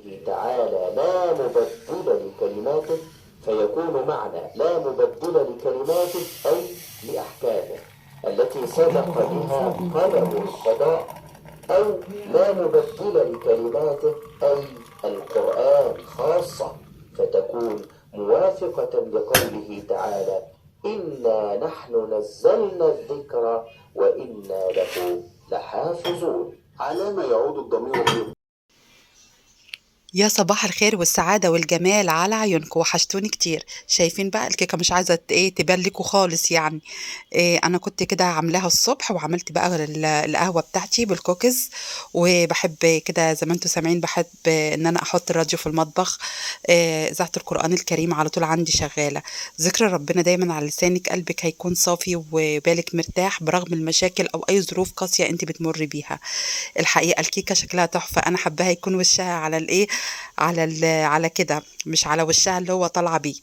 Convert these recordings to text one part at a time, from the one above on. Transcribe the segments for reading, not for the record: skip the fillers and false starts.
قوله تعالى لا مبدل لكلماته، فيكون معنى لا مبدل لكلماته أي لأحكامه التي سبق بها قلم القضاء، أو لا مبدل لكلماته أي القرآن خاصة، فتكون موافقة لقوله تعالى إنا نحن نزلنا الذكر وإنا له لحافظون. على ما يعود الضمير. يا صباح الخير والسعادة والجمال على عيونكم، وحشتوني كتير. شايفين بقى الكيكة مش عايزة تبان لكم خالص يعني. انا كنت كده عاملاها الصبح، وعملت بقى القهوة بتاعتي بالكوكيز. وبحب كده زي ما انتم سامعين، بحب ان انا احط الراديو في المطبخ. اذاعة القرآن الكريم على طول عندي شغالة. ذكر ربنا دايما على لسانك، قلبك هيكون صافي وبالك مرتاح برغم المشاكل او اي ظروف قاسية انت بتمر بيها. الحقيقة الكيكة شكلها تحفة، أنا حباها يكون وشها على الإيه، على كده، مش على وشها اللي هو طالعة بيه.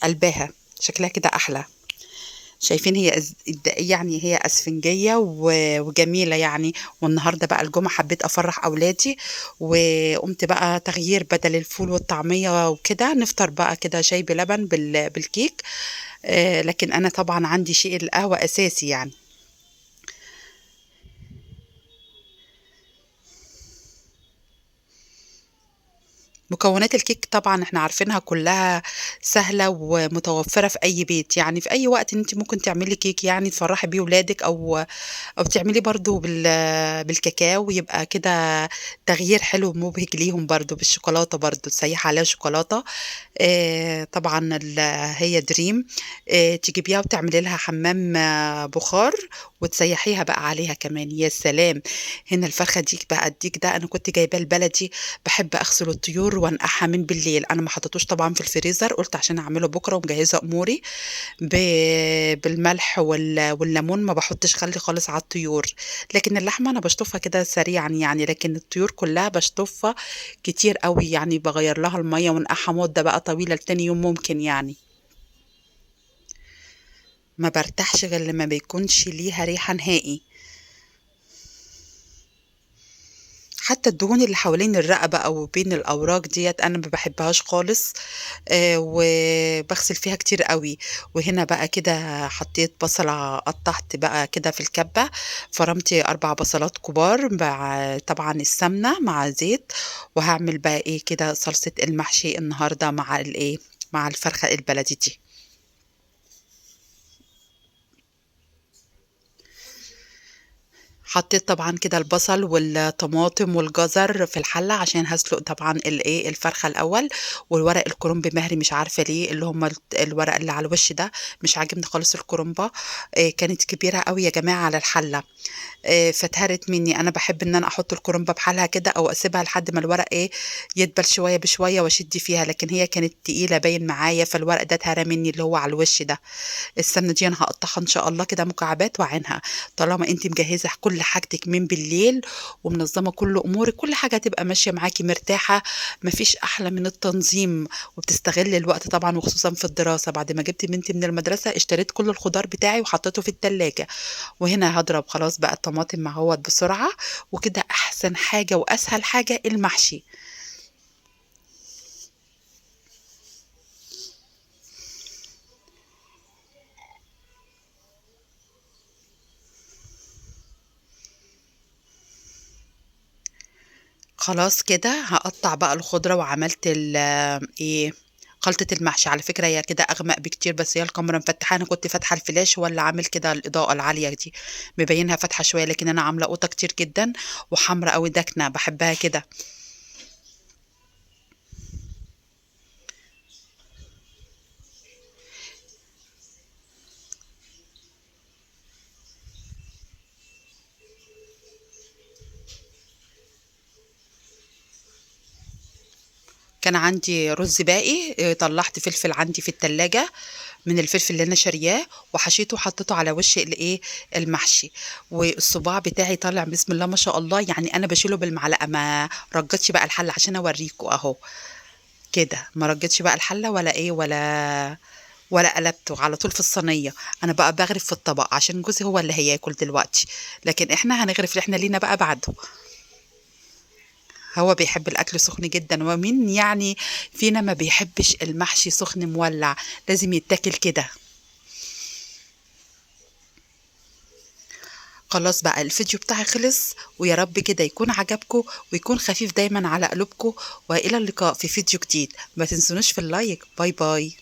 قلبها شكلها كده أحلى. شايفين هي يعني هي أسفنجية وجميلة يعني. والنهاردة بقى الجمعة حبيت أفرح أولادي، وقمت بقى تغيير بدل الفول والطعمية وكده، نفطر بقى كده شاي بلبن بالكيك. لكن أنا طبعا عندي شيء القهوة أساسي يعني. مكونات الكيك طبعًا إحنا عارفينها كلّها سهلة ومتوفّرة في أي بيت، يعني في أي وقت أنتِ ممكن تعملي كيك يعني تفرّحي بيه ولادِك، أو تعملي برضه بالكاكاو، يبقى كده تغيير حلو ومبهج ليهم برضه، بالشوكولاتة برضه تسيّحي عليها شوكولاتة. طبعًا هي دريم. تجيبيها وتعملي لها حمّام بُخار، وتسيّحيها بقى عليها كمان، يا سلام! هنا الفرخة ديك بقى الديك ده أنا كنت جايباه البلدي. باحب أغسل الطيور وأنقعها من بالليل، أنا ما حطيتوش طبعًا في الفريزر، قُلت عشان أعمله بكرة ومجهّزة أموري ب بالملح والليمون، ما باحطش خل خالص على الطيور. لكن اللحمة أنا باشطفها كده سريعًا يعني، لكن الطيور كلّها باشطفها كتير أوي، يعني باغيّر لها المَيّة وانقعها مدة بقى طويلة لتاني يوم ممكن يعني. ما بارتاحش غير لمّا بيكونش ليها ريحة نهائي. حتى الدهون اللي حوالين الرقبة أو بين الأوراق ديّة أنا ما باحبهاش خالص. وباغسل فيها كتير أوي. وهنا بقى كده حطيت بصلة، قطّعت بقى كده في الكبة، فرمت 4 بصلات كبار مع طبعًا السمنة مع زيت. وهاعمل بقى إيه كده صلصة المحشي النهارده مع الإيه، مع الفرخة البلدي دي. حطيت طبعًا كده البصل والطماطم والجزر في الحلة عشان هاسلق طبعًا الإيه، الفرخة الأول. والورق الكرنب مهري مش عارفة ليه، اللي هم الورق اللي على الوش ده، مش عاجبني خالص الكرنبة. كانت كبيرة أوي يا جماعة على الحلة. فاتهرت منّي. أنا باحب إن أنا أحط الكرنبة بحالها كده، أو أسيبها لحد ما الورق إيه، يدبل شوية بشوية وأشِد فيها، لكن هي كانت تقيلة باين معايا، فالورق ده اتهرى منّي اللي هو على الوش ده. السمنة دي أنا هاقطّعها إن شاء الله كده مكعبات وأعينها. طالما أنتِ مجهّزة كل حاجتِك من بالليل ومنظّمة كل أمورِك، كل حاجة هتبقى ماشية معاكِ مرتاحة. ما فيش أحلى من التنظيم، وبتستغلّي الوقت طبعًا وخصوصًا في الدراسة. بعد ما جِبت بنتي من المدرسة اشتريت كل الخضار بتاعي وحطيته في التلاجة. وهنا هاضرب خلاص بقى الطماطم أهوّة بسرعة. وكده أحسن حاجة وأسهل حاجة المحشي. خلاص كده هاقطّع بقى الخضرة، وعملت إيه، خلطة المحشي. على فكرة هي كده أغمق بكتير، بس هي الكاميرا مفتحاه، أنا كنت فاتحة الفلاش هو اللي عامل كده الإضاءة العالية دي، مبينها فاتحة شوية، لكن أنا عاملة قوطة كتير جدًا وحمرا أوي داكنة، باحبها كده. كان عندي رز باقي، طلّعت فلفل عندي في التلاجة من الفلفل اللي أنا شارياه، وحشيته وحطيته على وش الإيه، المحشي. والصباع بتاعي طالع بسم الله ما شاء الله، يعني أنا باشيله بالمعلقة، ما رجّيتش بقى الحلة عشان أورّيكم أهو. كده، ما رجيتش بقى الحلة ولا إيه، ولا قلبته، على طول في الصينية. أنا بقى باغرف في الطبق عشان جوزي هو اللي هياكل دلوقتي، لكن إحنا هنغرف، إحنا لينا بقى بعده. هو بيحب الأكل سخن جدا، ومين يعني فينا ما بيحبش المحشي سخن مولع؟ لازم يتاكل كده. خلاص بقى الفيديو بتاعي خلص، ويا رب كده يكون عجبكم ويكون خفيف دايما على قلوبكم، وإلى اللقاء في فيديو جديد. ما تنسونوش في اللايك. باي باي.